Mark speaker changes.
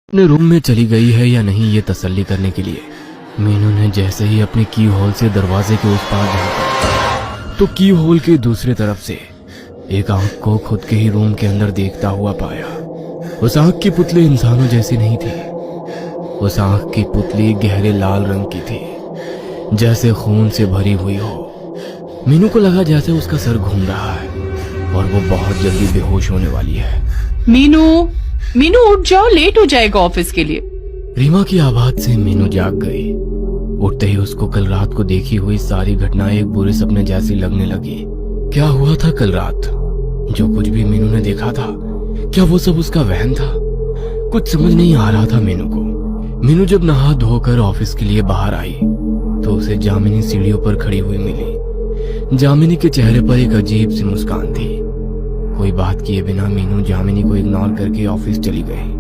Speaker 1: अपने रूम में चली गई है या नहीं ये तसल्ली करने के लिए मीनू ने जैसे ही अपने की होल से दरवाजे के उस पार झांका तो की होल के दूसरी तरफ से एक आंख को खुद के ही रूम के अंदर देखता हुआ पाया। उस आंख की पुतली इंसानों जैसी नहीं थी। उस आंख की पुतली गहरे लाल रंग की थी, जैसे खून से भरी हुई हो। मीनू को लगा जैसे उसका सर घूम रहा है और वो बहुत जल्दी बेहोश होने वाली है।
Speaker 2: मीनू, मीनू उठ जाओ, लेट हो जाएगा ऑफिस के लिए।
Speaker 1: रीमा की आवाज से मीनू जाग गई। उठते ही उसको कल रात को देखी हुई सारी घटनाएं एक बुरे सपने जैसी लगने लगी। क्या हुआ था कल रात? जो कुछ भी मीनू ने देखा था, क्या वो सब उसका वहम था? कुछ समझ नहीं आ रहा था मीनू को। मीनू जब नहा धोकर ऑफिस के लिए बाहर आई तो उसे जामिनी सीढ़ियों पर खड़ी हुई मिली। जामिनी के चेहरे पर एक अजीब सी मुस्कान थी। कोई बात किए बिना मीनू जामिनी को इग्नोर करके ऑफिस चली गई।